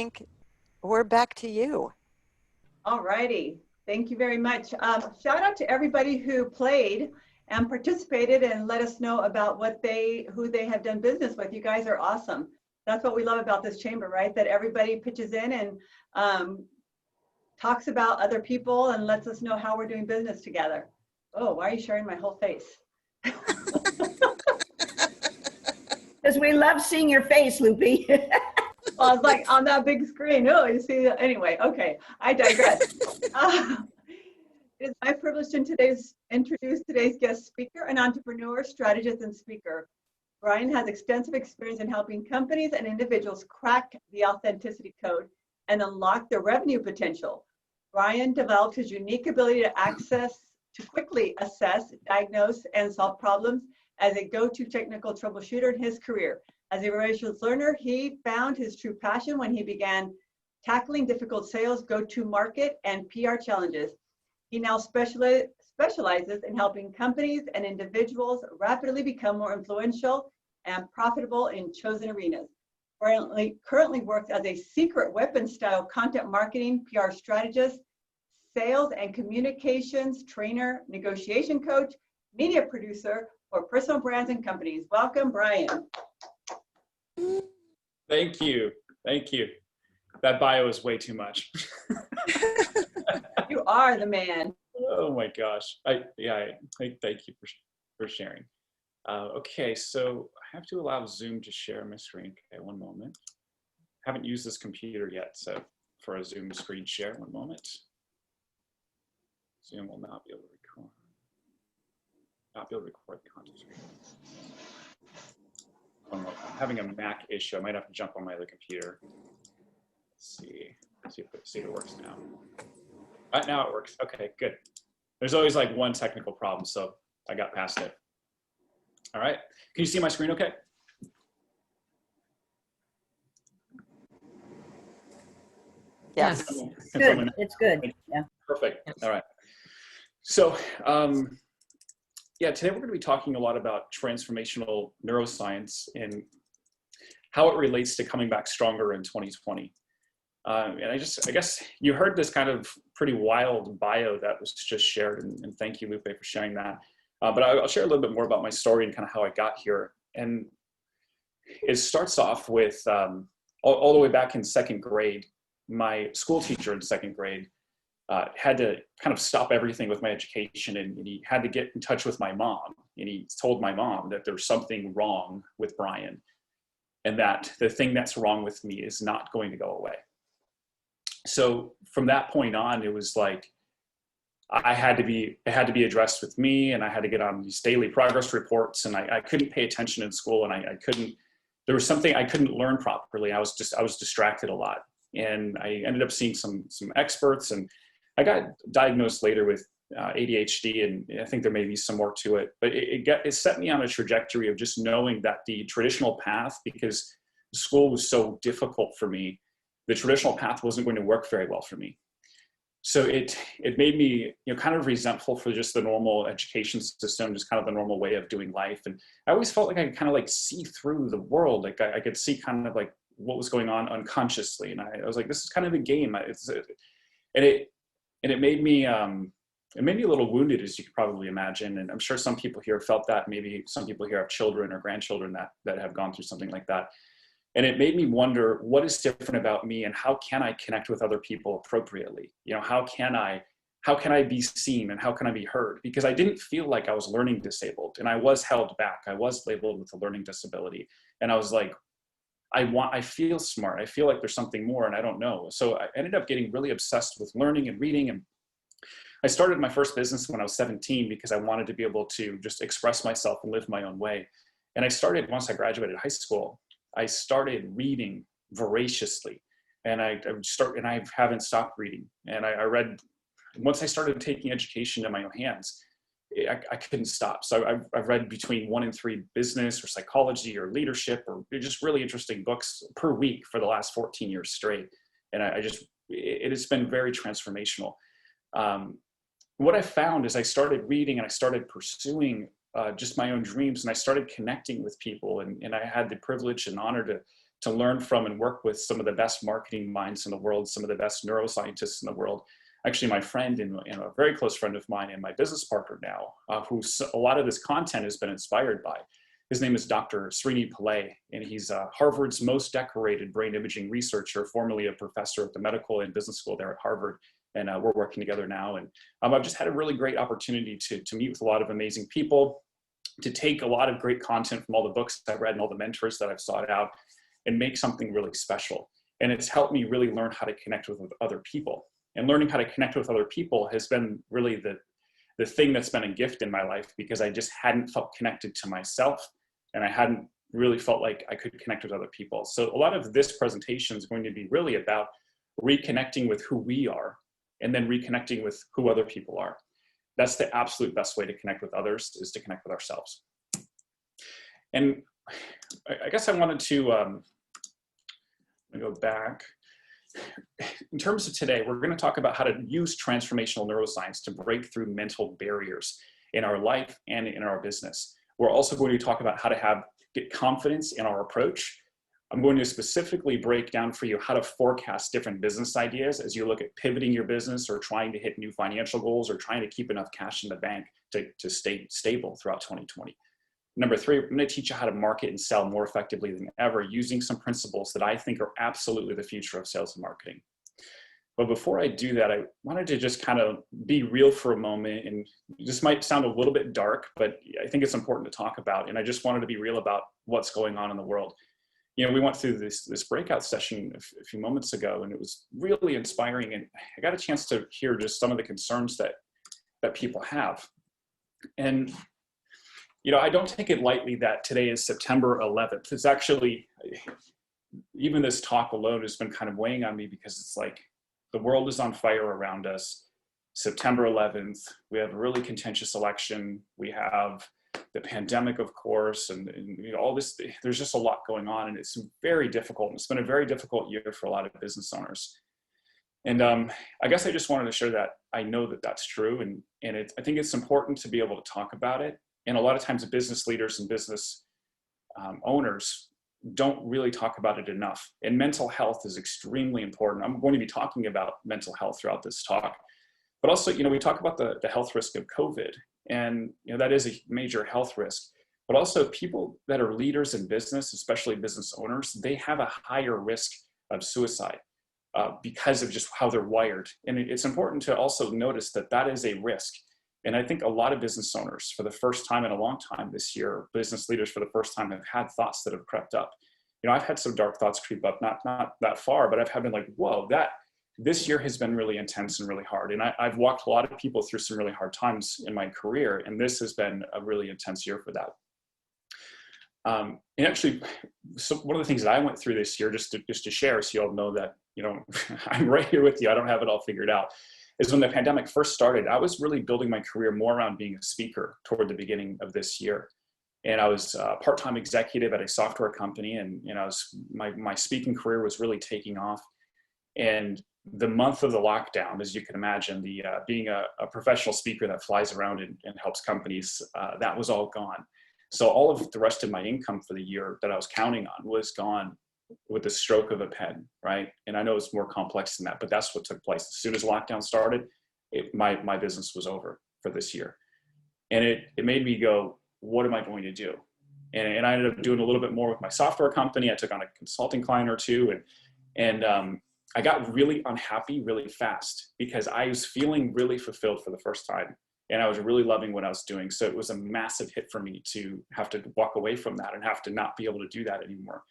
think we're back to you. All righty. Thank you very much. Shout out to everybody who played and participated and let us know about who they have done business with. You guys are awesome. That's what we love about this chamber, right? That everybody pitches in and talks about other people and lets us know how we're doing business together. Oh, why are you sharing my whole face? Because we love seeing your face, Loopy. Well, I was like on that big screen. Oh, you see. Anyway, okay, I digress. It is my privilege to introduce today's guest speaker, an entrepreneur, strategist, and speaker. Brian has extensive experience in helping companies and individuals crack the authenticity code and unlock their revenue potential. Brian developed his unique ability to quickly assess, diagnose, and solve problems as a go-to technical troubleshooter in his career. As a voracious learner, he found his true passion when he began tackling difficult sales, go-to-market, and PR challenges. He now specializes in helping companies and individuals rapidly become more influential and profitable in chosen arenas. Currently works as a secret weapon-style content marketing, PR strategist, sales and communications trainer, negotiation coach, media producer for personal brands and companies. Welcome, Brian. Thank you. Thank you. That bio is way too much. You are the man. Oh my gosh. I thank you for sharing. Okay, so I have to allow Zoom to share my screen. Okay, one moment. Haven't used this computer yet, so for a Zoom screen share, one moment. Zoom will not be able to record. Not be able to record the content screen. I'm having a Mac issue. I might have to jump on my other computer. Let's see if it works now. Right now it works. Okay, good. There's always like one technical problem, so I got past it. All right. Can you see my screen okay? Yes. Good. It's good. Yeah. Perfect. All right. So, yeah, today we're going to be talking a lot about transformational neuroscience and how it relates to coming back stronger in 2020. And I guess you heard this kind of pretty wild bio that was just shared, and thank you, Lupe, for sharing that. But I'll share a little bit more about my story and kind of how I got here. And it starts off with all the way back in second grade, my school teacher in second grade had to kind of stop everything with my education, and he had to get in touch with my mom. And he told my mom that there's something wrong with Brian, and that the thing that's wrong with me is not going to go away. So from that point on, it was like it had to be addressed with me, and I had to get on these daily progress reports, and I couldn't pay attention in school, and there was something I couldn't learn properly. I was distracted a lot, and I ended up seeing some experts, and I got diagnosed later with ADHD, and I think there may be some more to it, but it set me on a trajectory of just knowing that the traditional path, because school was so difficult for me, the traditional path wasn't going to work very well for me. So it made me, kind of resentful for just the normal education system, just kind of the normal way of doing life. And I always felt like I could kind of like see through the world. Like I could see kind of like what was going on unconsciously. And I was like, this is kind of a game. And it made me a little wounded, as you could probably imagine. And I'm sure some people here have felt that. Maybe some people here have children or grandchildren that have gone through something like that. And it made me wonder, what is different about me, and how can I connect with other people appropriately? How can I be seen, and how can I be heard? Because I didn't feel like I was learning disabled, and I was held back. I was labeled with a learning disability. And I was like, I feel smart. I feel like there's something more, and I don't know. So I ended up getting really obsessed with learning and reading. And I started my first business when I was 17 because I wanted to be able to just express myself and live my own way. And I started, once I graduated high school, I started reading voraciously, and I haven't stopped reading. And I read, once I started taking education in my own hands, I couldn't stop. So I've read between 1 and 3 business or psychology or leadership or just really interesting books per week for the last 14 years straight. And it has been very transformational. What I found is I started reading, and I started pursuing just my own dreams, and I started connecting with people, and I had the privilege and honor to learn from and work with some of the best marketing minds in the world, some of the best neuroscientists in the world. Actually, my friend and a very close friend of mine and my business partner now, who a lot of this content has been inspired by. His name is Dr. Srini Pillai, and he's Harvard's most decorated brain imaging researcher, formerly a professor at the medical and business school there at Harvard. And we're working together now. And I've just had a really great opportunity to meet with a lot of amazing people, to take a lot of great content from all the books I've read and all the mentors that I've sought out and make something really special. And it's helped me really learn how to connect with other people. And learning how to connect with other people has been really the thing that's been a gift in my life, because I just hadn't felt connected to myself, and I hadn't really felt like I could connect with other people. So a lot of this presentation is going to be really about reconnecting with who we are, and then reconnecting with who other people are. That's the absolute best way to connect with others, is to connect with ourselves. And I guess I wanted to go back. In terms of today, we're going to talk about how to use transformational neuroscience to break through mental barriers in our life and in our business. We're also going to talk about how to get confidence in our approach. I'm going to specifically break down for you how to forecast different business ideas as you look at pivoting your business, or trying to hit new financial goals, or trying to keep enough cash in the bank to stay stable throughout 2020. Number 3, I'm going to teach you how to market and sell more effectively than ever, using some principles that I think are absolutely the future of sales and marketing. But before I do that, I wanted to just kind of be real for a moment. And this might sound a little bit dark, but I think it's important to talk about. And I just wanted to be real about what's going on in the world. You know, we went through this breakout session a few moments ago, and it was really inspiring. And I got a chance to hear just some of the concerns that people have. And you know, I don't take it lightly that today is September 11th. It's actually, even this talk alone has been kind of weighing on me, because it's like the world is on fire around us. September 11th, we have a really contentious election. We have the pandemic, of course, and you know, all this. There's just a lot going on, and it's very difficult. And it's been a very difficult year for a lot of business owners. And I guess I just wanted to share that I know that that's true, and I think it's important to be able to talk about it. And a lot of times business leaders and business owners don't really talk about it enough. And mental health is extremely important. I'm going to be talking about mental health throughout this talk. But also, you know, we talk about the health risk of COVID. And, you know, that is a major health risk. But also people that are leaders in business, especially business owners, they have a higher risk of suicide because of just how they're wired. And it's important to also notice that that is a risk. And I think a lot of business owners, for the first time in a long time this year, business leaders for the first time have had thoughts that have crept up. You know, I've had some dark thoughts creep up, not that far, but I've been like, whoa, this year has been really intense and really hard. And I've walked a lot of people through some really hard times in my career, and this has been a really intense year for that. And actually, so one of the things that I went through this year, just to share, so you all know that, you know, I'm right here with you. I don't have it all figured out. Is when the pandemic first started, I was really building my career more around being a speaker toward the beginning of this year. And I was a part-time executive at a software company, and you know, my speaking career was really taking off. And the month of the lockdown, as you can imagine, being a professional speaker that flies around and helps companies, that was all gone. So all of the rest of my income for the year that I was counting on was gone with the stroke of a pen, right? And I know it's more complex than that, but that's what took place. As soon as lockdown started, my business was over for this year. And it made me go, what am I going to do? And I ended up doing a little bit more with my software company. I took on a consulting client or two, and I got really unhappy really fast, because I was feeling really fulfilled for the first time. And I was really loving what I was doing. So it was a massive hit for me to have to walk away from that and have to not be able to do that anymore.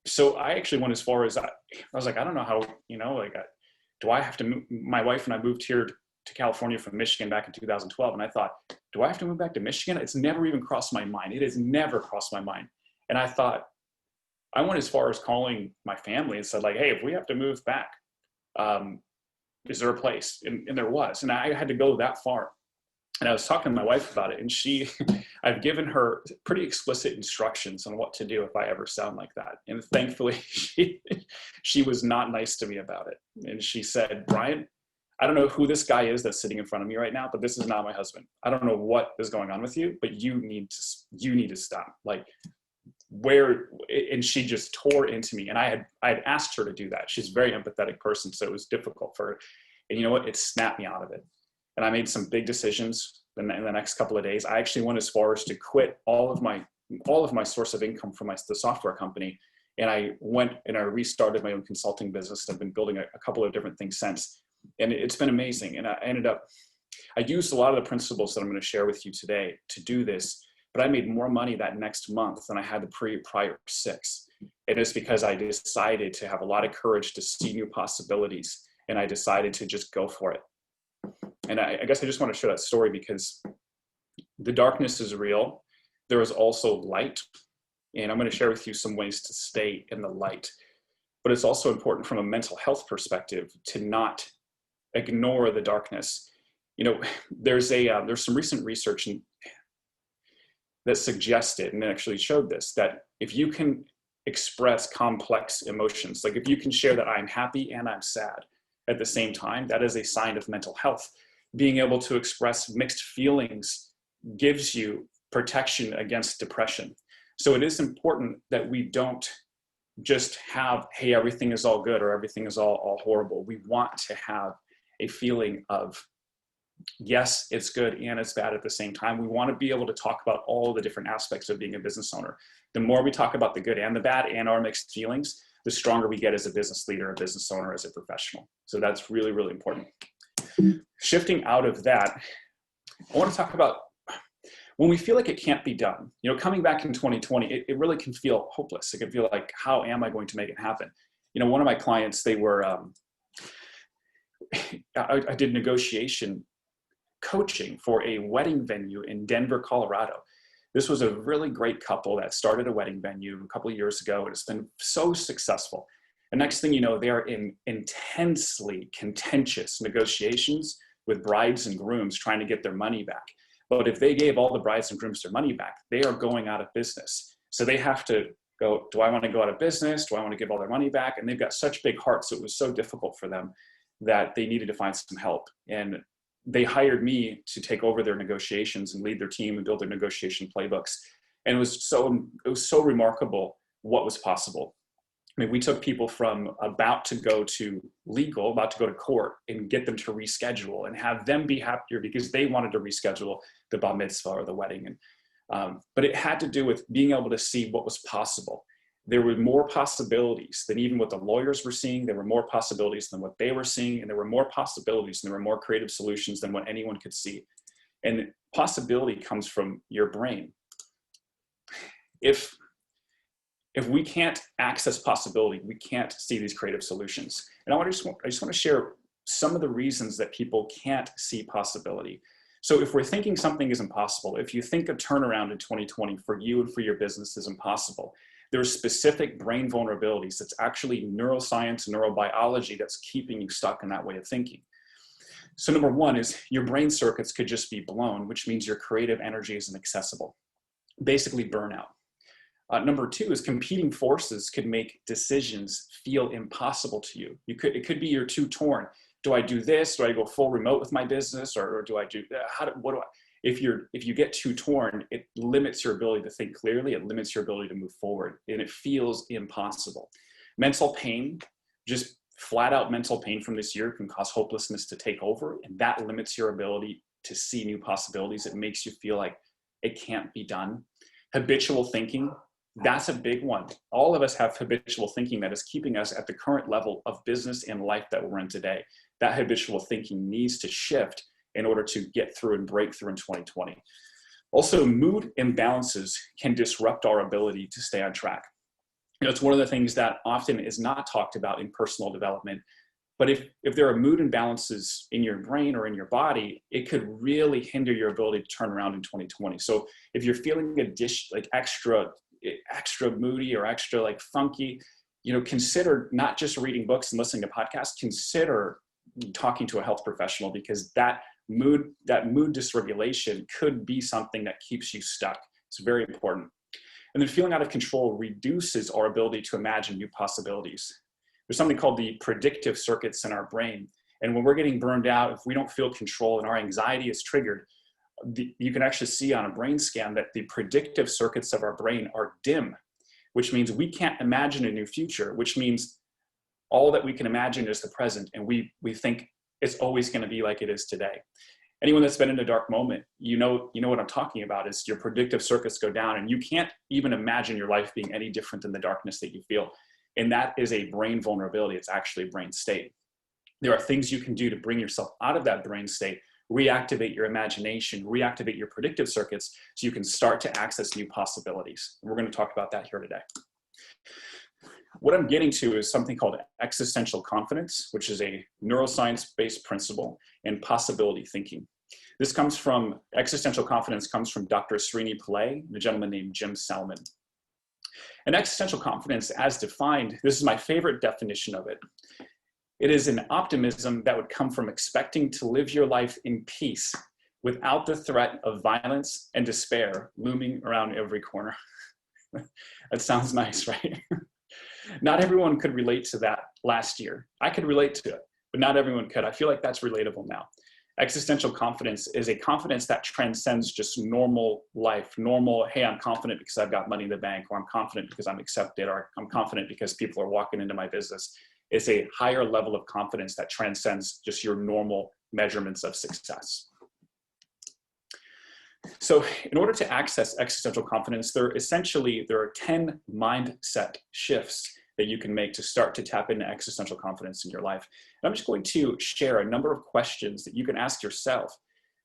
So I actually went as far as I was like, I don't know how, you know, like, do I have to move? My wife and I moved here to California from Michigan back in 2012. And I thought, do I have to move back to Michigan? It's never even crossed my mind. It has never crossed my mind. And I thought, I went as far as calling my family and said, like, hey, if we have to move back, is there a place? And there was, and I had to go that far. And I was talking to my wife about it, and I've given her pretty explicit instructions on what to do if I ever sound like that. And thankfully, she was not nice to me about it. And she said, Brian, I don't know who this guy is that's sitting in front of me right now, but this is not my husband. I don't know what is going on with you, but you need to stop. Like, and she just tore into me. And I had asked her to do that. She's a very empathetic person, so it was difficult for her. And you know what? It snapped me out of it. And I made some big decisions in the next couple of days. I actually went as far as to quit all of my source of income from the software company. And I went and I restarted my own consulting business. I've been building a couple of different things since. And it's been amazing. And I used a lot of the principles that I'm going to share with you today to do this, but I made more money that next month than I had the prior 6. And it's because I decided to have a lot of courage to see new possibilities. And I decided to just go for it. And I guess I just want to share that story because the darkness is real. There is also light. And I'm going to share with you some ways to stay in the light. But it's also important from a mental health perspective to not ignore the darkness. You know, there's some recent research that suggested, and actually showed this, that if you can express complex emotions, like if you can share that I'm happy and I'm sad at the same time, that is a sign of mental health. Being able to express mixed feelings gives you protection against depression. So it is important that we don't just have, hey, everything is all good or everything is all horrible. We want to have a feeling of, yes, it's good and it's bad at the same time. We want to be able to talk about all the different aspects of being a business owner. The more we talk about the good and the bad and our mixed feelings, the stronger we get as a business leader, a business owner, as a professional. So that's really, really important. Shifting out of that, I want to talk about when we feel like it can't be done. You know, coming back in 2020, it really can feel hopeless. It can feel like, how am I going to make it happen? You know, one of my clients, they were, I did negotiation coaching for a wedding venue in Denver, Colorado. This was a really great couple that started a wedding venue a couple of years ago, and it's been so successful. The next thing you know, they are in intensely contentious negotiations with brides and grooms trying to get their money back. But if they gave all the brides and grooms their money back, they are going out of business. So they have to go, do I want to go out of business? Do I want to give all their money back? And they've got such big hearts. So it was so difficult for them that they needed to find some help. And they hired me to take over their negotiations and lead their team and build their negotiation playbooks. And it was so remarkable what was possible. I mean, we took people from about to go to court, and get them to reschedule and have them be happier because they wanted to reschedule the bar mitzvah or the wedding. And but it had to do with being able to see what was possible. There were more possibilities than even what the lawyers were seeing. There were more possibilities than what they were seeing. And there were more possibilities and there were more creative solutions than what anyone could see. And possibility comes from your brain. If we can't access possibility, we can't see these creative solutions. And I just want to share some of the reasons that people can't see possibility. So if we're thinking something is impossible, if you think a turnaround in 2020 for you and for your business is impossible, there are specific brain vulnerabilities. That's actually neuroscience, neurobiology that's keeping you stuck in that way of thinking. So number one is your brain circuits could just be blown, which means your creative energy isn't accessible. Basically burnout. Number two is competing forces could make decisions feel impossible to you. It could be you're too torn. Do I do this? Do I go full remote with my business, or do I do that? If you get too torn, it limits your ability to think clearly. It limits your ability to move forward, and it feels impossible. Mental pain, just flat out mental pain from this year, can cause hopelessness to take over, and that limits your ability to see new possibilities. It makes you feel like it can't be done. Habitual thinking. That's a big one. All of us have habitual thinking that is keeping us at the current level of business and life that we're in today. That habitual thinking needs to shift in order to get through and break through in 2020. Also, mood imbalances can disrupt our ability to stay on track. You know, it's one of the things that often is not talked about in personal development. But if there are mood imbalances in your brain or in your body, it could really hinder your ability to turn around in 2020. So if you're feeling extra moody or extra like funky, you know, consider not just reading books and listening to podcasts, consider talking to a health professional, because that mood dysregulation could be something that keeps you stuck. It's very important. And then feeling out of control reduces our ability to imagine new possibilities. There's something called the predictive circuits in our brain. And when we're getting burned out, if we don't feel control and our anxiety is triggered, you can actually see on a brain scan that the predictive circuits of our brain are dim. which means we can't imagine a new future, which means all that we can imagine is the present, and we think it's always going to be like it is today. Anyone that's been in a dark moment, you know what I'm talking about, is your predictive circuits go down, and you can't even imagine your life being any different than the darkness that you feel. And that is a brain vulnerability. It's actually a brain state. There are things you can do to bring yourself out of that brain state, reactivate your imagination, reactivate your predictive circuits, so you can start to access new possibilities. We're going to talk about that here today. What I'm getting to is something called existential confidence, which is a neuroscience-based principle in possibility thinking. This comes from, existential confidence comes from Dr. Srini Pillai and a gentleman named Jim Salmon. And existential confidence, as defined, this is my favorite definition of it. It is an optimism that would come from expecting to live your life in peace without the threat of violence and despair looming around every corner. That sounds nice, right? Not everyone could relate to that last year. I could relate to it, but not everyone could. I feel like that's relatable now. Existential confidence is a confidence that transcends just normal life. Normal, hey, I'm confident because I've got money in the bank, or I'm confident because I'm accepted, or I'm confident because people are walking into my business. It's a higher level of confidence that transcends just your normal measurements of success. So in order to access existential confidence, there are 10 mindset shifts that you can make to start to tap into existential confidence in your life. And I'm just going to share a number of questions that you can ask yourself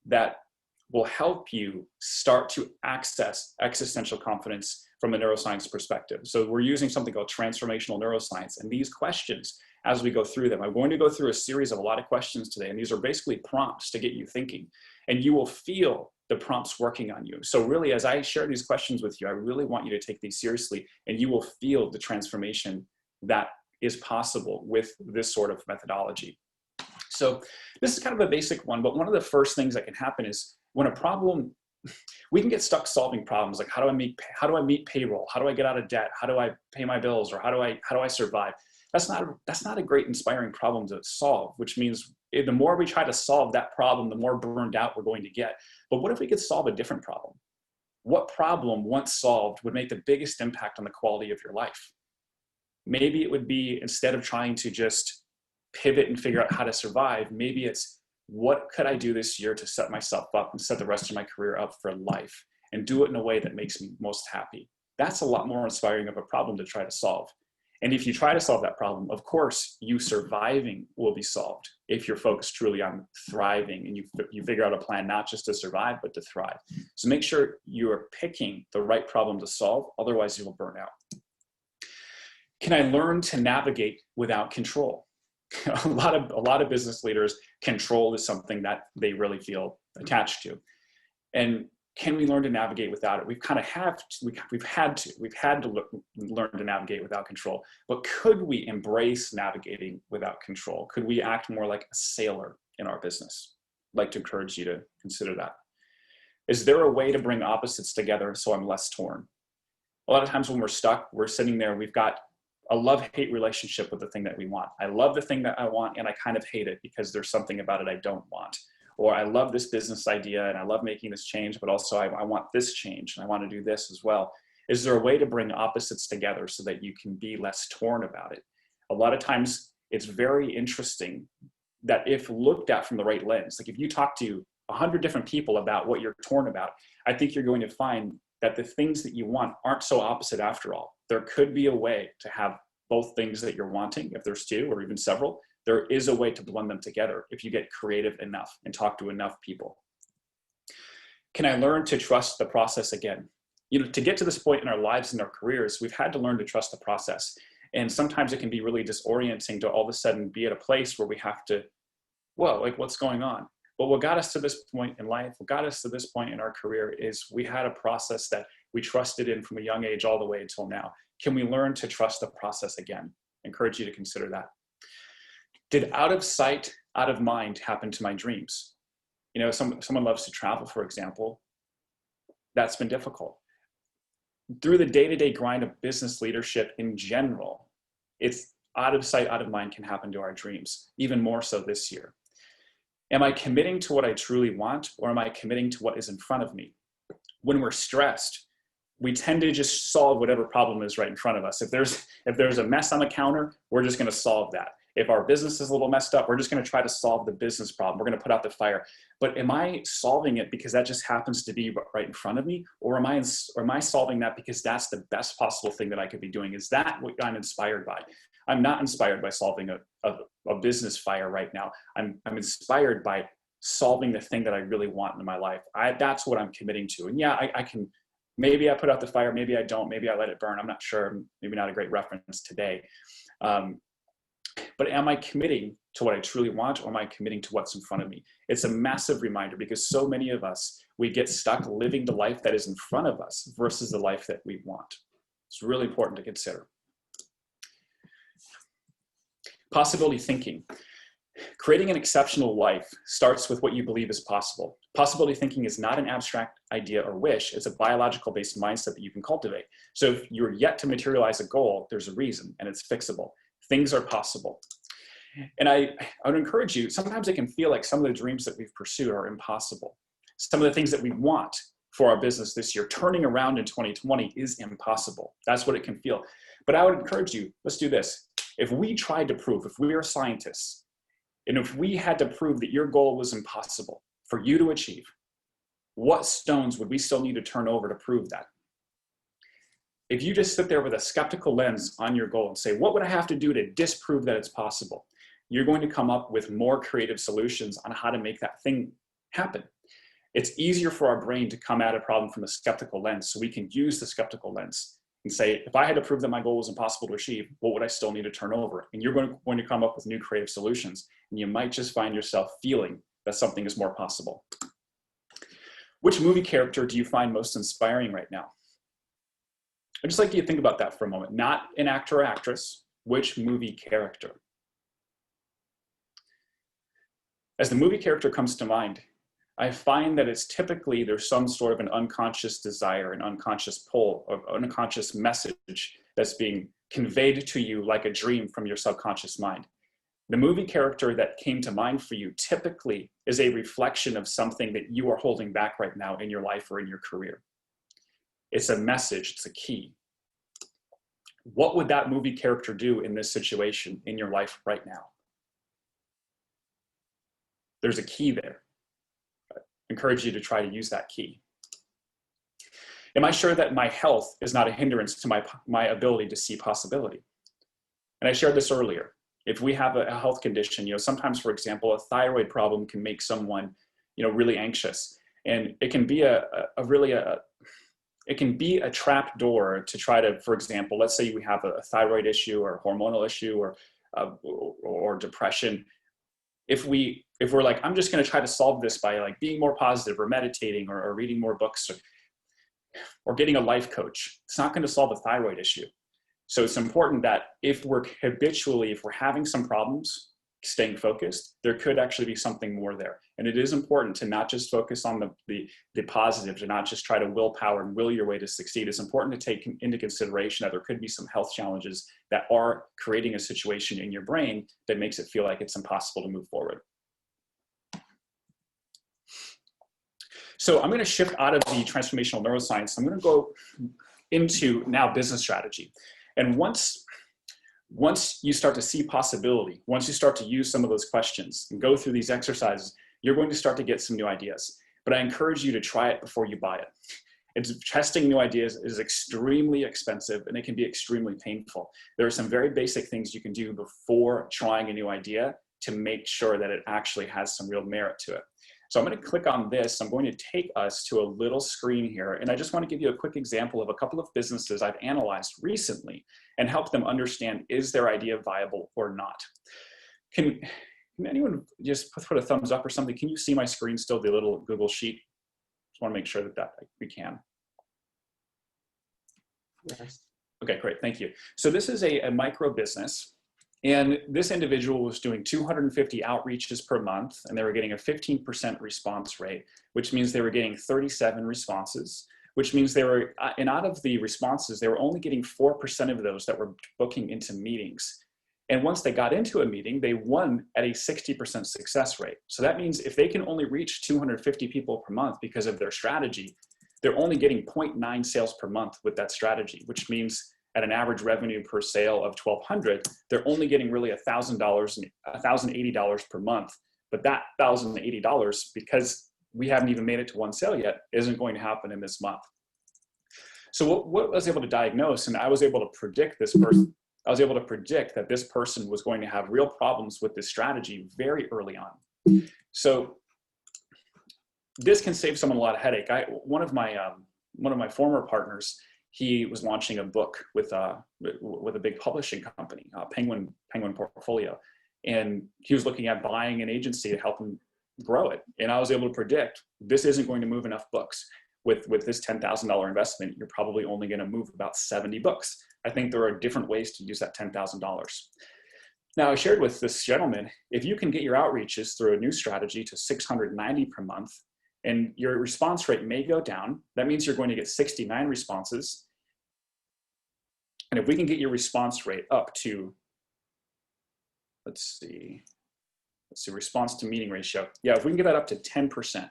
that will help you start to access existential confidence from a neuroscience perspective. So we're using something called transformational neuroscience. And these questions, as we go through them, I'm going to go through a series of a lot of questions today. And these are basically prompts to get you thinking. And you will feel the prompts working on you. So really, as I share these questions with you, I really want you to take these seriously, and you will feel the transformation that is possible with this sort of methodology. So this is kind of a basic one, but one of the first things that can happen is when a problem, we can get stuck solving problems like how do I meet payroll? How do I get out of debt? How do I pay my bills? Or how do I survive? That's not a great inspiring problem to solve, which means the more we try to solve that problem, the more burned out we're going to get. But what if we could solve a different problem? What problem, once solved, would make the biggest impact on the quality of your life? Maybe it would be, instead of trying to just pivot and figure out how to survive, maybe it's, what could I do this year to set myself up and set the rest of my career up for life, and do it in a way that makes me most happy? That's a lot more inspiring of a problem to try to solve. And if you try to solve that problem, of course, you surviving will be solved if you're focused truly on thriving and you figure out a plan not just to survive, but to thrive. So make sure you are picking the right problem to solve, otherwise you will burn out. Can I learn to navigate without control? A lot of business leaders, control is something that they really feel attached to. And can we learn to navigate without it? We've had to learn to navigate without control. But could we embrace navigating without control? Could we act more like a sailor in our business? I'd like to encourage you to consider that. Is there a way to bring opposites together so I'm less torn? A lot of times when we're stuck, we're sitting there, we've got a love-hate relationship with the thing that we want. I love the thing that I want, and I kind of hate it because there's something about it I don't want. Or I love this business idea and I love making this change, but also I want this change and I want to do this as well. Is there a way to bring opposites together so that you can be less torn about it? A lot of times it's very interesting that if looked at from the right lens, like if you talk to 100 different people about what you're torn about, I think you're going to find that the things that you want aren't so opposite after all. There could be a way to have both things that you're wanting, if there's two or even several. There is a way to blend them together if you get creative enough and talk to enough people. Can I learn to trust the process again? To get to this point in our lives and our careers, we've had to learn to trust the process. And sometimes it can be really disorienting to all of a sudden be at a place where we have to, whoa, like what's going on? But what got us to this point in life, what got us to this point in our career is we had a process that we trusted in from a young age all the way until now. Can we learn to trust the process again? I encourage you to consider that. Did out of sight, out of mind happen to my dreams? Someone loves to travel, for example. That's been difficult. Through the day-to-day grind of business leadership in general, it's out of sight, out of mind can happen to our dreams, even more so this year. Am I committing to what I truly want, or am I committing to what is in front of me? When we're stressed, we tend to just solve whatever problem is right in front of us. If there's a mess on the counter, we're just going to solve that. If our business is a little messed up, we're just going to try to solve the business problem. We're going to put out the fire. But am I solving it because that just happens to be right in front of me? Or am I solving that because that's the best possible thing that I could be doing? Is that what I'm inspired by? I'm not inspired by solving a business fire right now. I'm inspired by solving the thing that I really want in my life. That's what I'm committing to. And yeah, I can, maybe I put out the fire, maybe I don't, maybe I let it burn. I'm not sure, maybe not a great reference today. But am I committing to what I truly want, or am I committing to what's in front of me? It's a massive reminder, because so many of us, we get stuck living the life that is in front of us versus the life that we want. It's really important to consider. Possibility thinking. Creating an exceptional life starts with what you believe is possible. Possibility thinking is not an abstract idea or wish. It's a biological based mindset that you can cultivate. So if you're yet to materialize a goal, there's a reason, and it's fixable. Things are possible. And I would encourage you, sometimes it can feel like some of the dreams that we've pursued are impossible. Some of the things that we want for our business this year, turning around in 2020, is impossible. That's what it can feel. But I would encourage you, let's do this. If we tried to prove, if we are scientists, and if we had to prove that your goal was impossible for you to achieve, what stones would we still need to turn over to prove that? If you just sit there with a skeptical lens on your goal and say, what would I have to do to disprove that it's possible? You're going to come up with more creative solutions on how to make that thing happen. It's easier for our brain to come at a problem from a skeptical lens, so we can use the skeptical lens and say, if I had to prove that my goal was impossible to achieve, what would I still need to turn over? And you're going to come up with new creative solutions, and you might just find yourself feeling that something is more possible. Which movie character do you find most inspiring right now? I'd just like you to think about that for a moment. Not an actor or actress, which movie character? As the movie character comes to mind, I find that it's typically there's some sort of an unconscious desire, an unconscious pull, or unconscious message that's being conveyed to you like a dream from your subconscious mind. The movie character that came to mind for you typically is a reflection of something that you are holding back right now in your life or in your career. It's a message, it's a key. What would that movie character do in this situation in your life right now? There's a key there. I encourage you to try to use that key. Am I sure that my health is not a hindrance to my ability to see possibility? And I shared this earlier. If we have a health condition, sometimes, for example, a thyroid problem can make someone, really anxious. And it can be it can be a trap door to try to, for example, let's say we have a thyroid issue or a hormonal issue or depression. If we're like, I'm just going to try to solve this by like being more positive or meditating or reading more books or getting a life coach, it's not going to solve a thyroid issue. So it's important that if we're having some problems, staying focused, there could actually be something more there. And it is important to not just focus on the positive, to not just try to willpower and will your way to succeed. It's important to take into consideration that there could be some health challenges that are creating a situation in your brain that makes it feel like it's impossible to move forward. So I'm going to shift out of the transformational neuroscience. I'm going to go into now business strategy. And once you start to see possibility, once you start to use some of those questions and go through these exercises, you're going to start to get some new ideas. But I encourage you to try it before you buy it. Testing new ideas is extremely expensive, and it can be extremely painful. There are some very basic things you can do before trying a new idea to make sure that it actually has some real merit to it. So I'm going to click on this. I'm going to take us to a little screen here. And I just want to give you a quick example of a couple of businesses I've analyzed recently and help them understand, is their idea viable or not? Can anyone just put a thumbs up or something? Can you see my screen still, the little Google Sheet? Just want to make sure that we can. Yes. Okay, great, thank you. So this is a micro business. And this individual was doing 250 outreaches per month, and they were getting a 15% response rate, which means they were getting 37 responses, which means and out of the responses, they were only getting 4% of those that were booking into meetings. And once they got into a meeting, they won at a 60% success rate. So that means if they can only reach 250 people per month because of their strategy, they're only getting 0.9 sales per month with that strategy, which means at an average revenue per sale of $1,200, they're only getting really $1,080 per month. But that $1,080, because we haven't even made it to one sale yet, isn't going to happen in this month. So what I was able to diagnose, and I was able to predict this person, I was able to predict that this person was going to have real problems with this strategy very early on. So this can save someone a lot of headache. One of my former partners, he was launching a book with a big publishing company, Penguin Portfolio, and he was looking at buying an agency to help him grow it. And I was able to predict this isn't going to move enough books. With this $10,000 investment, you're probably only going to move about 70 books. I think there are different ways to use that $10,000. Now, I shared with this gentleman, if you can get your outreaches through a new strategy to 690 per month, and your response rate may go down, that means you're going to get 69 responses. And if we can get your response rate up to, let's see, response to meeting ratio. Yeah, if we can get that up to 10%,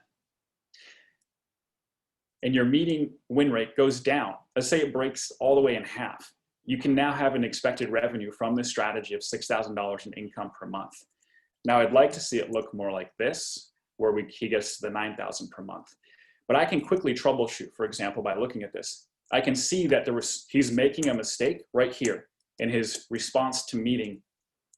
and your meeting win rate goes down, let's say it breaks all the way in half, you can now have an expected revenue from this strategy of $6,000 in income per month. Now, I'd like to see it look more like this, where he gets to the 9,000 per month. But I can quickly troubleshoot, for example, by looking at this. I can see that he's making a mistake right here in his response to meeting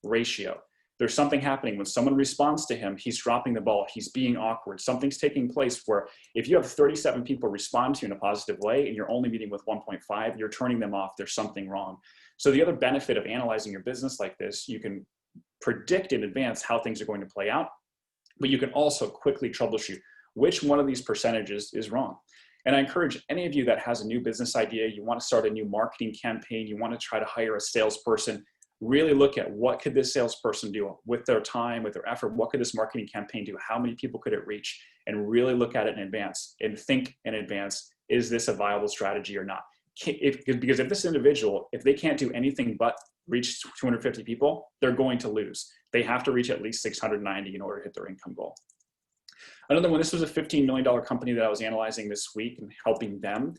ratio. There's something happening. When someone responds to him, he's dropping the ball, he's being awkward. Something's taking place where if you have 37 people respond to you in a positive way and you're only meeting with 1.5, you're turning them off, there's something wrong. So the other benefit of analyzing your business like this, you can predict in advance how things are going to play out, but you can also quickly troubleshoot which one of these percentages is wrong. And I encourage any of you that has a new business idea, you want to start a new marketing campaign, you want to try to hire a salesperson, really look at what could this salesperson do with their time, with their effort, what could this marketing campaign do, how many people could it reach, and really look at it in advance and think in advance, is this a viable strategy or not? Because if this individual, if they can't do anything but reach 250 people, they're going to lose. They have to reach at least 690 in order to hit their income goal. Another one, this was a $15 million company that I was analyzing this week and helping them.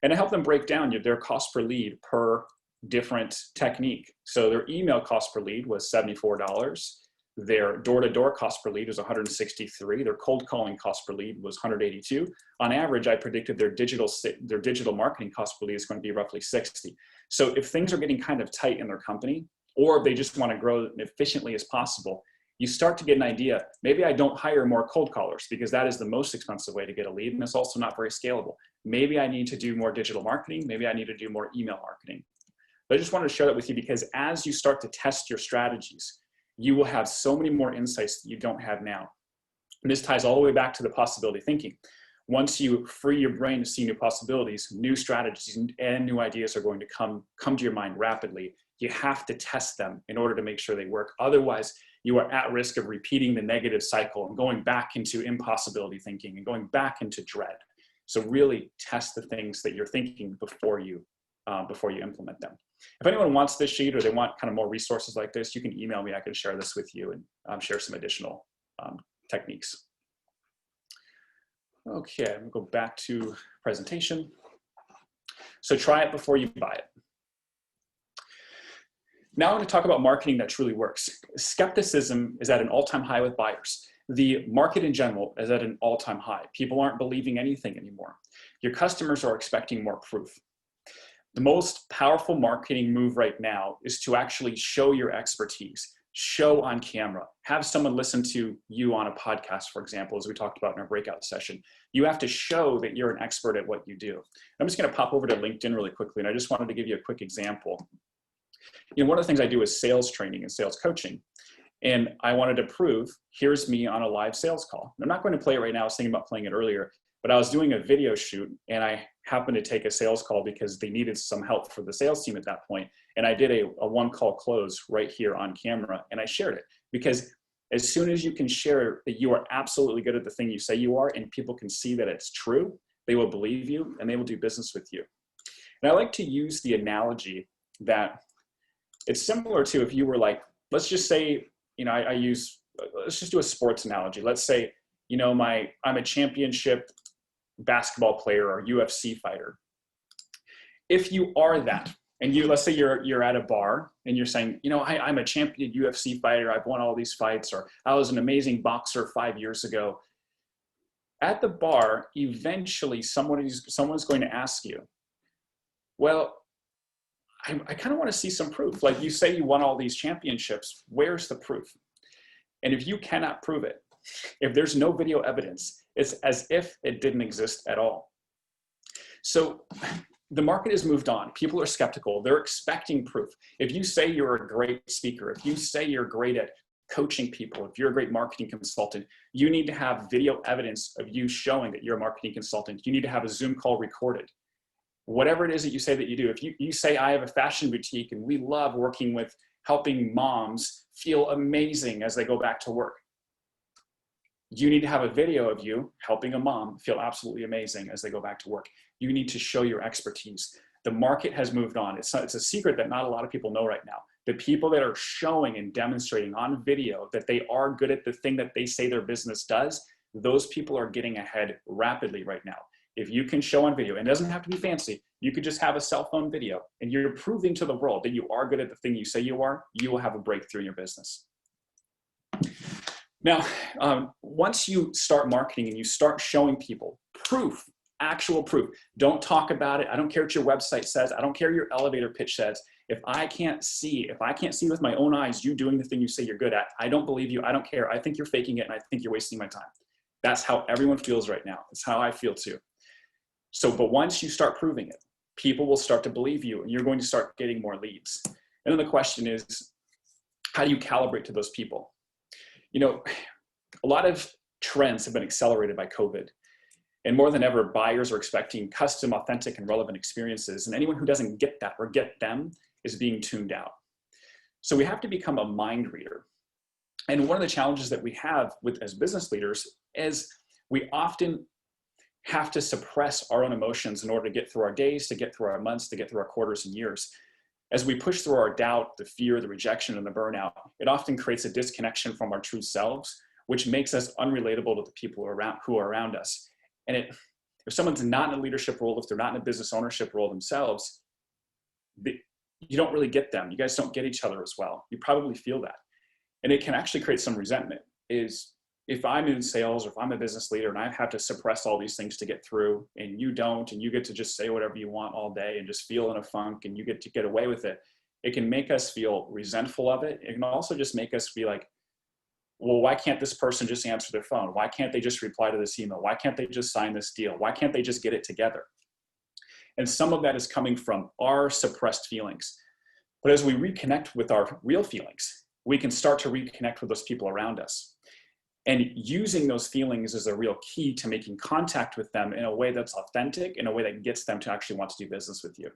And I helped them break down their cost per lead per different technique. So their email cost per lead was $74. Their door-to-door cost per lead was $163. Their cold calling cost per lead was $182. On average, I predicted their digital marketing cost per lead is going to be roughly $60. So if things are getting kind of tight in their company, or if they just want to grow efficiently as possible, you start to get an idea, maybe I don't hire more cold callers because that is the most expensive way to get a lead, and it's also not very scalable. Maybe I need to do more digital marketing. Maybe I need to do more email marketing. But I just wanted to share that with you because as you start to test your strategies, you will have so many more insights that you don't have now. And this ties all the way back to the possibility thinking. Once you free your brain to see new possibilities, new strategies and new ideas are going to come to your mind rapidly. You have to test them in order to make sure they work. Otherwise, you are at risk of repeating the negative cycle and going back into impossibility thinking and going back into dread. So really test the things that you're thinking before you implement them. If anyone wants this sheet or they want kind of more resources like this, you can email me. I can share this with you and share some additional techniques. Okay, I'm gonna go back to presentation. So try it before you buy it. Now I'm going to talk about marketing that truly works. Skepticism is at an all-time high with buyers. The market in general is at an all-time high. People aren't believing anything anymore. Your customers are expecting more proof. The most powerful marketing move right now is to actually show your expertise, show on camera, have someone listen to you on a podcast, for example, as we talked about in our breakout session. You have to show that you're an expert at what you do. I'm just going to pop over to LinkedIn really quickly, and I just wanted to give you a quick example. One of the things I do is sales training and sales coaching. And I wanted to prove, here's me on a live sales call. I'm not going to play it right now. I was thinking about playing it earlier, but I was doing a video shoot and I happened to take a sales call because they needed some help for the sales team at that point. And I did a one call close right here on camera and I shared it because as soon as you can share that you are absolutely good at the thing you say you are and people can see that it's true, they will believe you and they will do business with you. And I like to use the analogy that it's similar to if you were like, let's just say, let's just do a sports analogy. Let's say, I'm a championship basketball player or UFC fighter. If you are that, and let's say you're at a bar and you're saying, you know, I'm a champion UFC fighter, I've won all these fights, or I was an amazing boxer 5 years ago. At the bar, eventually someone's going to ask you, well, I kind of want to see some proof. Like, you say you won all these championships, where's the proof? And if you cannot prove it, if there's no video evidence, it's as if it didn't exist at all. So the market has moved on. People are skeptical. They're expecting proof. If you say you're a great speaker, if you say you're great at coaching people, if you're a great marketing consultant, you need to have video evidence of you showing that you're a marketing consultant. You need to have a Zoom call recorded. Whatever it is that you say that you do, if you say, I have a fashion boutique and we love working with helping moms feel amazing as they go back to work, you need to have a video of you helping a mom feel absolutely amazing as they go back to work. You need to show your expertise. The market has moved on. It's a secret that not a lot of people know right now. The people that are showing and demonstrating on video that they are good at the thing that they say their business does, those people are getting ahead rapidly right now. If you can show on video, and it doesn't have to be fancy, you could just have a cell phone video and you're proving to the world that you are good at the thing you say you are, you will have a breakthrough in your business. Now, once you start marketing and you start showing people proof, actual proof, don't talk about it. I don't care what your website says. I don't care what your elevator pitch says. If I can't see with my own eyes you doing the thing you say you're good at, I don't believe you. I don't care. I think you're faking it and I think you're wasting my time. That's how everyone feels right now. It's how I feel too. So, but once you start proving it, people will start to believe you and you're going to start getting more leads. And then the question is, how do you calibrate to those people? You know, a lot of trends have been accelerated by COVID. And more than ever, buyers are expecting custom, authentic, and relevant experiences. And anyone who doesn't get that or get them is being tuned out. So we have to become a mind reader. And one of the challenges that we have as business leaders is we often have to suppress our own emotions in order to get through our days, to get through our months, to get through our quarters and years. As we push through our doubt, the fear, the rejection, and the burnout, it often creates a disconnection from our true selves, which makes us unrelatable to the people who are around us. And if someone's not in a leadership role, if they're not in a business ownership role themselves, you don't really get them. You guys don't get each other as well. You probably feel that. And it can actually create some resentment. Is if I'm in sales or if I'm a business leader and I have to suppress all these things to get through and you don't, and you get to just say whatever you want all day and just feel in a funk and you get to get away with it, it can make us feel resentful of it. It can also just make us be like, well, why can't this person just answer their phone? Why can't they just reply to this email? Why can't they just sign this deal? Why can't they just get it together? And some of that is coming from our suppressed feelings. But as we reconnect with our real feelings, we can start to reconnect with those people around us. And using those feelings is a real key to making contact with them in a way that's authentic, in a way that gets them to actually want to do business with you.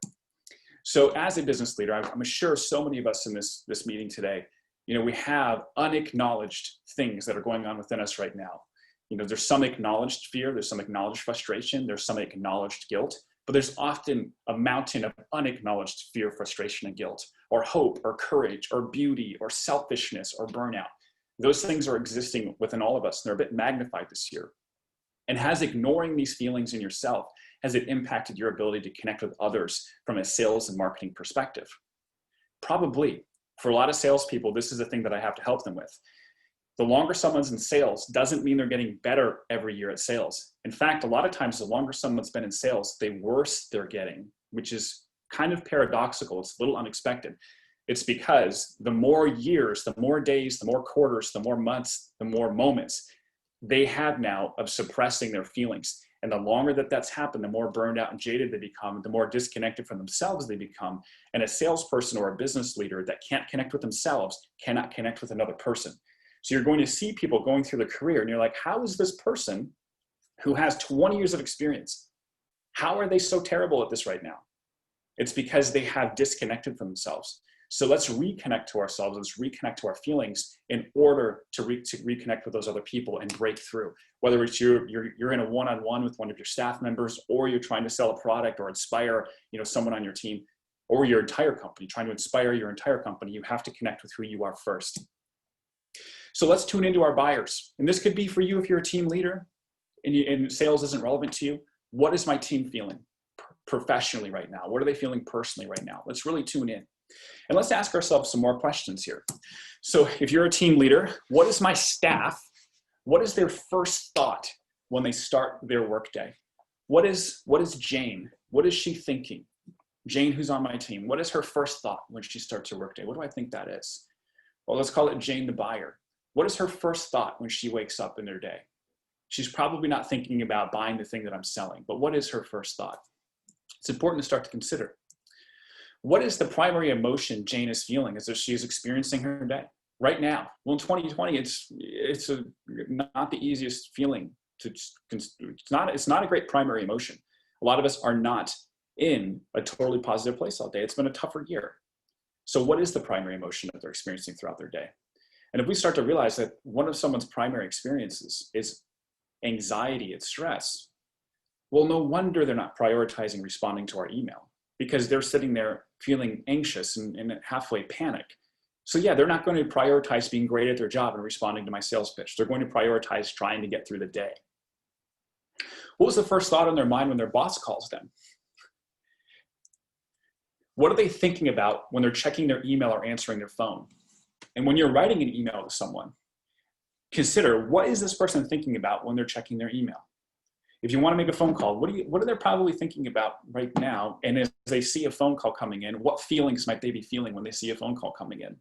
So as a business leader, I'm sure so many of us in this meeting today, you know, we have unacknowledged things that are going on within us right now. You know, there's some acknowledged fear, there's some acknowledged frustration, there's some acknowledged guilt, but there's often a mountain of unacknowledged fear, frustration, and guilt, or hope, or courage, or beauty, or selfishness, or burnout. Those things are existing within all of us, and they're a bit magnified this year. And has ignoring these feelings in yourself, has it impacted your ability to connect with others from a sales and marketing perspective? Probably. For a lot of salespeople, this is a thing that I have to help them with. The longer someone's in sales doesn't mean they're getting better every year at sales. In fact, a lot of times, the longer someone's been in sales, the worse they're getting, which is kind of paradoxical. It's a little unexpected. It's because the more years, the more days, the more quarters, the more months, the more moments they have now of suppressing their feelings. And the longer that that's happened, the more burned out and jaded they become, the more disconnected from themselves they become. And a salesperson or a business leader that can't connect with themselves cannot connect with another person. So you're going to see people going through their career and you're like, how is this person who has 20 years of experience, how are they so terrible at this right now? It's because they have disconnected from themselves. So let's reconnect to ourselves, let's reconnect to our feelings in order to reconnect with those other people and break through. Whether it's you're in a one-on-one with one of your staff members, or you're trying to sell a product or inspire, you know, someone on your team, or your entire company, trying to inspire your entire company, you have to connect with who you are first. So let's tune into our buyers. And this could be for you if you're a team leader and sales isn't relevant to you. What is my team feeling professionally right now? What are they feeling personally right now? Let's really tune in. And let's ask ourselves some more questions here. So if you're a team leader, what is my staff? What is their first thought when they start their workday? What is Jane? What is she thinking? Jane, who's on my team, what is her first thought when she starts her workday? What do I think that is? Well, let's call it Jane the buyer. What is her first thought when she wakes up in their day? She's probably not thinking about buying the thing that I'm selling, but what is her first thought? It's important to start to consider. What is the primary emotion Jane is feeling as she is experiencing her day right now? Well, in 2020, it's not the easiest feeling. It's not a great primary emotion. A lot of us are not in a totally positive place all day. It's been a tougher year. So what is the primary emotion that they're experiencing throughout their day? And if we start to realize that one of someone's primary experiences is anxiety and stress, well, no wonder they're not prioritizing responding to our email, because they're sitting there feeling anxious and halfway panic. So yeah, they're not going to prioritize being great at their job and responding to my sales pitch. They're going to prioritize trying to get through the day. What was the first thought on their mind when their boss calls them? What are they thinking about when they're checking their email or answering their phone? And when you're writing an email to someone, consider, what is this person thinking about when they're checking their email? If you want to make a phone call, what are they probably thinking about right now? And as they see a phone call coming in, what feelings might they be feeling when they see a phone call coming in?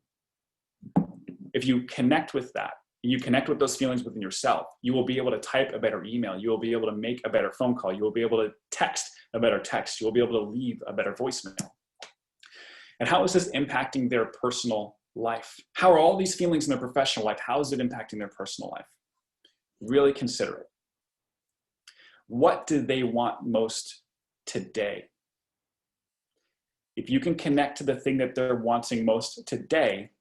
If you connect with that, and you connect with those feelings within yourself, you will be able to type a better email. You will be able to make a better phone call. You will be able to text a better text. You will be able to leave a better voicemail. And how is this impacting their personal life? How are all these feelings in their professional life? How is it impacting their personal life? Really consider it. What do they want most today? If you can connect to the thing that they're wanting most today,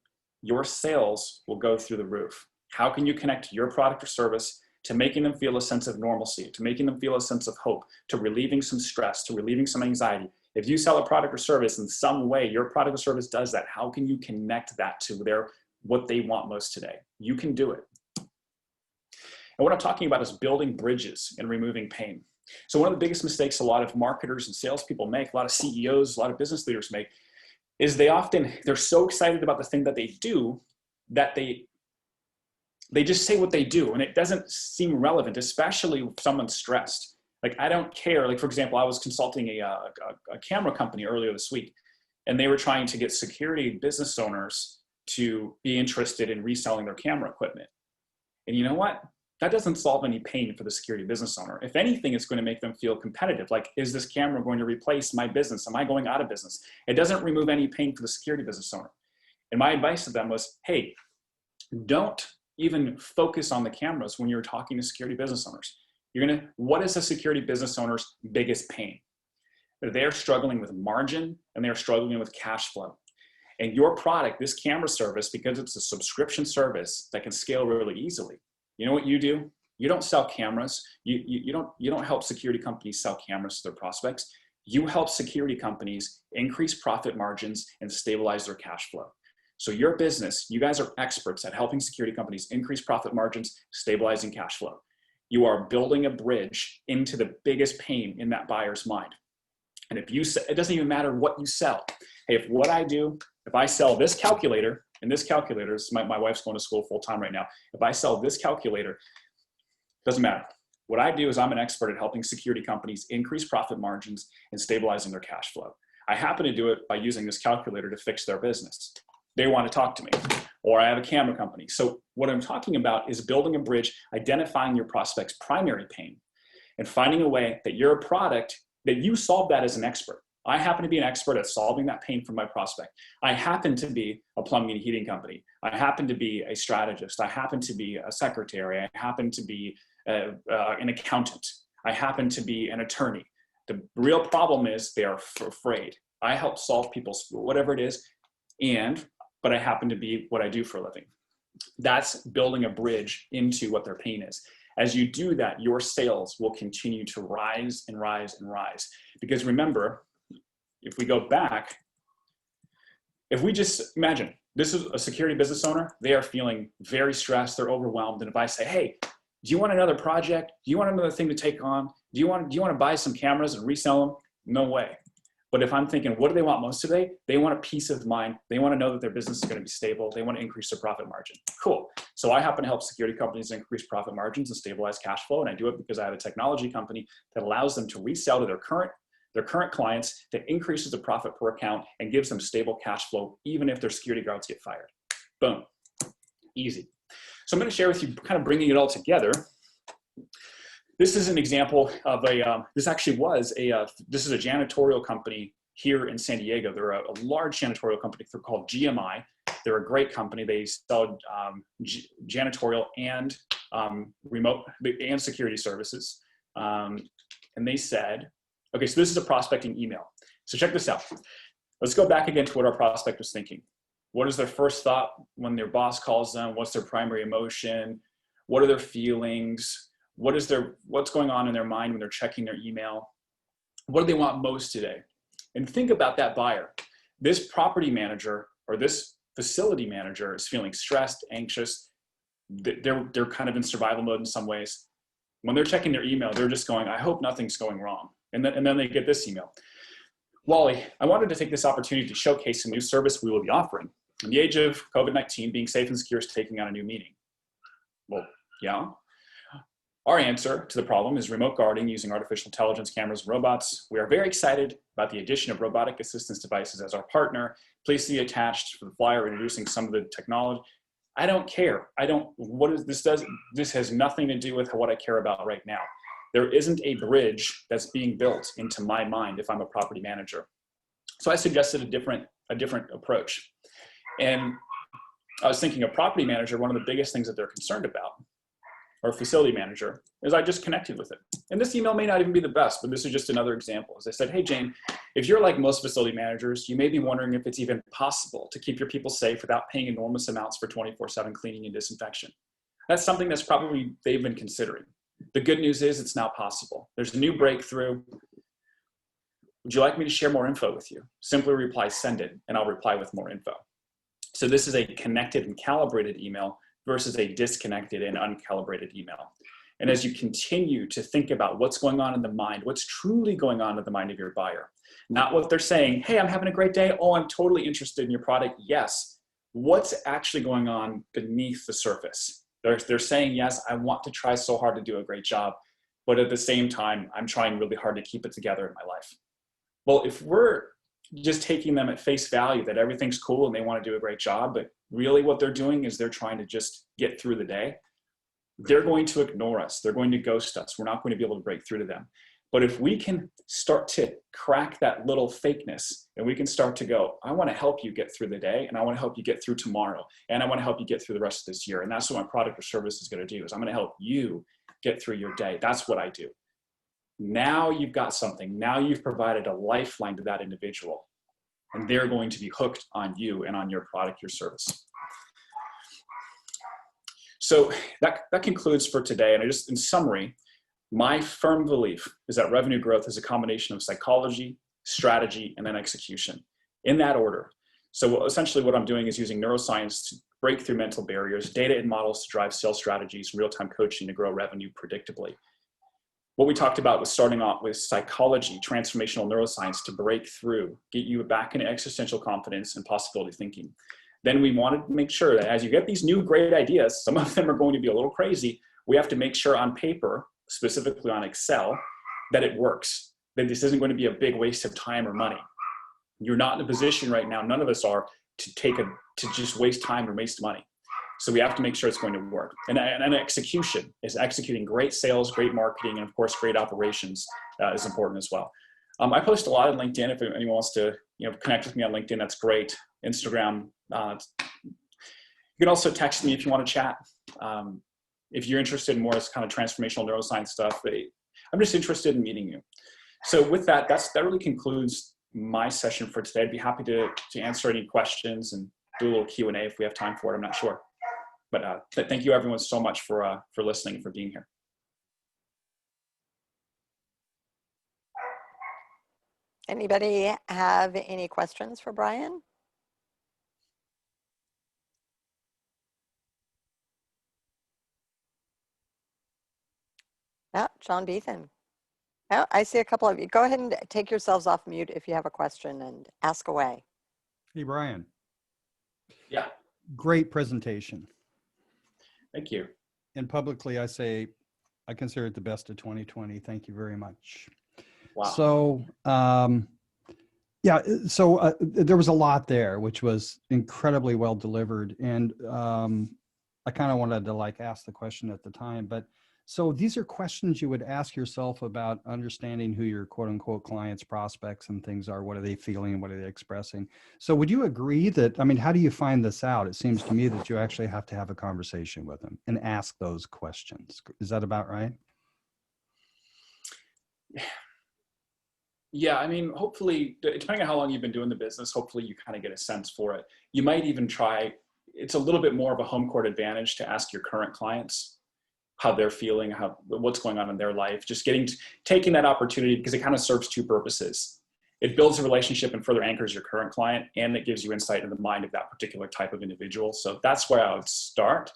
your sales will go through the roof. How can you connect your product or service to making them feel a sense of normalcy, to making them feel a sense of hope, to relieving some stress, to relieving some anxiety? If you sell a product or service in some way, your product or service does that. How can you connect that to what they want most today? You can do it. And what I'm talking about is building bridges and removing pain. So one of the biggest mistakes a lot of marketers and salespeople make, a lot of CEOs, a lot of business leaders make, is they're so excited about the thing that they do that they just say what they do, and it doesn't seem relevant, especially if someone's stressed. Like, I don't care. Like, for example, I was consulting a camera company earlier this week, and they were trying to get security business owners to be interested in reselling their camera equipment. And you know what? That doesn't solve any pain for the security business owner. If anything, it's going to make them feel competitive. Like, is this camera going to replace my business? Am I going out of business? It doesn't remove any pain for the security business owner. And my advice to them was, hey, don't even focus on the cameras when you're talking to security business owners. What is a security business owner's biggest pain? They're struggling with margin and they're struggling with cash flow. And your product, this camera service, because it's a subscription service that can scale really easily, you know what you do? You don't sell cameras. You don't help security companies sell cameras to their prospects. You help security companies increase profit margins and stabilize their cash flow. So your business, you guys are experts at helping security companies increase profit margins, stabilizing cash flow. You are building a bridge into the biggest pain in that buyer's mind. And it doesn't even matter what you sell. Hey, if I sell this calculator, and this calculator, my wife's going to school full time right now. If I sell this calculator, doesn't matter. What I do is I'm an expert at helping security companies increase profit margins and stabilizing their cash flow. I happen to do it by using this calculator to fix their business. They want to talk to me, or I have a camera company. So what I'm talking about is building a bridge, identifying your prospect's primary pain, and finding a way that your product, that you solve that as an expert. I happen to be an expert at solving that pain for my prospect. I happen to be a plumbing and heating company. I happen to be a strategist. I happen to be a secretary. I happen to be an accountant. I happen to be an attorney. The real problem is they are afraid. I help solve people's, whatever it is, but I happen to be what I do for a living. That's building a bridge into what their pain is. As you do that, your sales will continue to rise and rise and rise. Because remember, if we go back, if we just imagine, this is a security business owner, they are feeling very stressed, they're overwhelmed. And if I say, hey, do you want another project? Do you want another thing to take on? Do you want to buy some cameras and resell them? No way. But if I'm thinking, what do they want most today? They want a peace of mind. They want to know that their business is going to be stable. They want to increase their profit margin. Cool. So I happen to help security companies increase profit margins and stabilize cash flow. And I do it because I have a technology company that allows them to resell to their current clients, that increases the profit per account and gives them stable cash flow, even if their security guards get fired. Boom. Easy. So I'm going to share with you, kind of bringing it all together. This is an example of this is a janitorial company here in San Diego. They're a large janitorial company. They're called GMI. They're a great company. They sell janitorial and remote and security services. And they said, okay, so this is a prospecting email. So check this out. Let's go back again to what our prospect was thinking. What is their first thought when their boss calls them? What's their primary emotion? What are their feelings? What's going on in their mind when they're checking their email? What do they want most today? And think about that buyer. This property manager or this facility manager is feeling stressed, anxious. They're kind of in survival mode in some ways. When they're checking their email, they're just going, I hope nothing's going wrong. And then they get this email. Wally, I wanted to take this opportunity to showcase a new service we will be offering. In the age of COVID-19, being safe and secure is taking on a new meaning. Well, yeah. Our answer to the problem is remote guarding using artificial intelligence, cameras, and robots. We are very excited about the addition of robotic assistance devices as our partner. Please see attached for the flyer introducing some of the technology. I don't care. This has nothing to do with what I care about right now. There isn't a bridge that's being built into my mind if I'm a property manager. So I suggested a different approach. And I was thinking a property manager, one of the biggest things that they're concerned about, or facility manager, is I just connected with it. And this email may not even be the best, but this is just another example. As I said, hey, Jane, if you're like most facility managers, you may be wondering if it's even possible to keep your people safe without paying enormous amounts for 24/7 cleaning and disinfection. That's something that's probably they've been considering. The good news is it's now possible. There's a new breakthrough. Would you like me to share more info with you? Simply reply, send it, and I'll reply with more info. So this is a connected and calibrated email versus a disconnected and uncalibrated email. And as you continue to think about what's going on in the mind, what's truly going on in the mind of your buyer, not what they're saying, hey, I'm having a great day. Oh, I'm totally interested in your product. Yes. What's actually going on beneath the surface? They're saying, yes, I want to try so hard to do a great job, but at the same time, I'm trying really hard to keep it together in my life. Well, if we're just taking them at face value that everything's cool and they want to do a great job, but really what they're doing is they're trying to just get through the day, they're going to ignore us. They're going to ghost us. We're not going to be able to break through to them. But if we can start to crack that little fakeness and we can start to go, I want to help you get through the day, and I want to help you get through tomorrow, and I want to help you get through the rest of this year. And that's what my product or service is going to do, is I'm going to help you get through your day. That's what I do. Now you've got something. Now you've provided a lifeline to that individual, and they're going to be hooked on you and on your product or service. So that concludes for today. And in summary, my firm belief is that revenue growth is a combination of psychology, strategy, and then execution, in that order. So essentially what I'm doing is using neuroscience to break through mental barriers, data and models to drive sales strategies, real-time coaching to grow revenue predictably. What we talked about was starting off with psychology, transformational neuroscience to break through, get you back into existential confidence and possibility thinking. Then we wanted to make sure that as you get these new great ideas, some of them are going to be a little crazy, we have to make sure on paper, specifically on Excel, that it works, that this isn't going to be a big waste of time or money. You're not in a position right now, none of us are, to just waste time or waste money. So we have to make sure it's going to work. And execution is executing great sales, great marketing, and of course, great operations is important as well. I post a lot on LinkedIn. If anyone wants to connect with me on LinkedIn, that's great. Instagram. You can also text me if you want to chat. If you're interested in more as kind of transformational neuroscience stuff, I'm just interested in meeting you. So with that, that really concludes my session for today. I'd be happy to answer any questions and do a little Q&A if we have time for it. I'm not sure. But thank you everyone so much for listening and for being here. Anybody have any questions for Brian? Yeah, John Beethan. Oh, I see a couple of you. Go ahead and take yourselves off mute if you have a question and ask away. Hey, Brian, Yeah, great presentation. thank you. And publicly, I say, I consider it the best of 2020. Thank you very much. Wow. So, there was a lot there, which was incredibly well delivered. And I kind of wanted to like ask the question at the time, but so these are questions you would ask yourself about understanding who your quote unquote clients, prospects and things are. What are they feeling? What are they expressing? So would you agree that, I mean, how do you find this out? It seems to me that you actually have to have a conversation with them and ask those questions. Is that about right? Yeah, I mean, hopefully, depending on how long you've been doing the business, hopefully you kind of get a sense for it. You might even try, it's a little bit more of a home court advantage to ask your current clients how they're feeling, what's going on in their life, just taking that opportunity, because it kind of serves two purposes. It builds a relationship and further anchors your current client, and it gives you insight into the mind of that particular type of individual. So that's where I would start.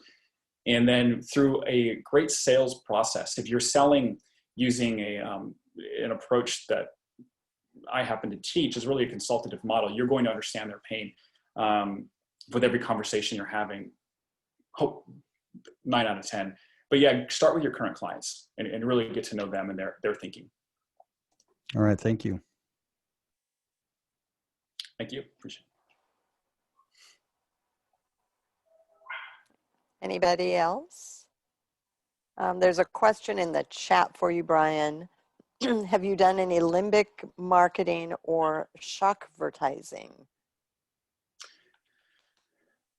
And then through a great sales process, if you're selling using an approach that I happen to teach is really a consultative model, you're going to understand their pain with every conversation you're having. Hope 9 out of 10. But yeah, start with your current clients and really get to know them and their thinking. All right. Thank you. Thank you. Appreciate it. Anybody else? There's a question in the chat for you, Brian. Have you done any limbic marketing or shock advertising?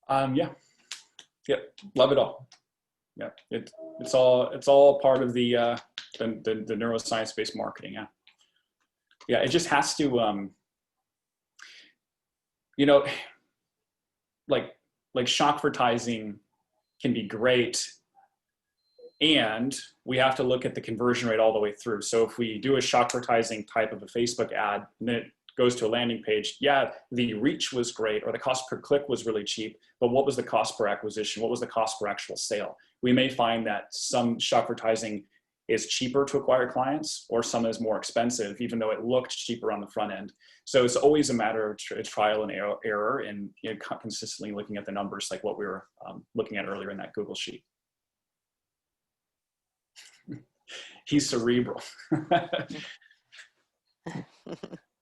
Yeah. Love it all. Yeah, it's all part of the neuroscience-based marketing. Yeah. It just has to, like shock advertising can be great, and we have to look at the conversion rate all the way through. So if we do a shock advertising type of a Facebook ad, and then it goes to a landing page, yeah, the reach was great, or the cost per click was really cheap, but what was the cost per acquisition? What was the cost per actual sale? We may find that some shock advertising is cheaper to acquire clients, or some is more expensive, even though it looked cheaper on the front end. So it's always a matter of trial and error, and consistently looking at the numbers, like what we were looking at earlier in that Google sheet. He's cerebral.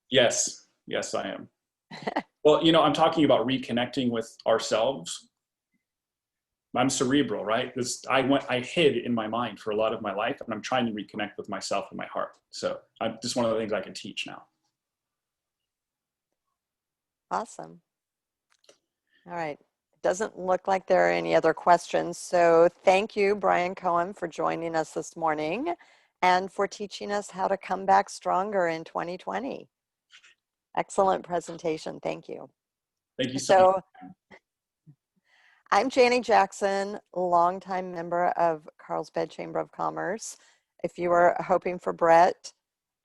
Yes, I am. Well, I'm talking about reconnecting with ourselves. I'm cerebral, right? I hid in my mind for a lot of my life, and I'm trying to reconnect with myself and my heart. So just one of the things I can teach now. Awesome. All right. Doesn't look like there are any other questions. So thank you, Brian Koehn, for joining us this morning and for teaching us how to come back stronger in 2020. Excellent presentation. Thank you. Thank you so much. I'm Janie Jackson, longtime member of Carlsbad Chamber of Commerce. If you were hoping for Brett,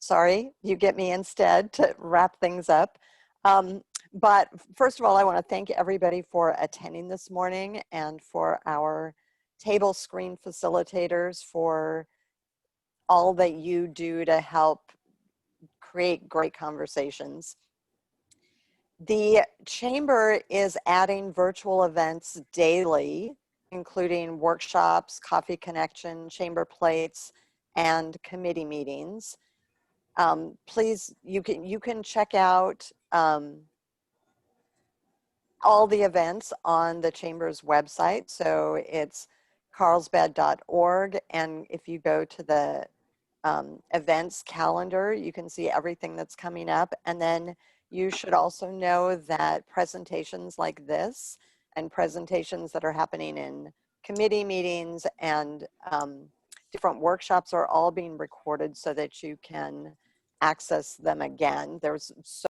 sorry, you get me instead to wrap things up. But first of all, I want to thank everybody for attending this morning, and for our table screen facilitators for all that you do to help create great conversations. The Chamber is adding virtual events daily, including workshops, coffee connection, chamber plates, and committee meetings. Please, you can check out all the events on the Chamber's website. So it's carlsbad.org, and if you go to the events calendar, you can see everything that's coming up. And then you should also know that presentations like this and presentations that are happening in committee meetings and different workshops are all being recorded so that you can access them again. There's so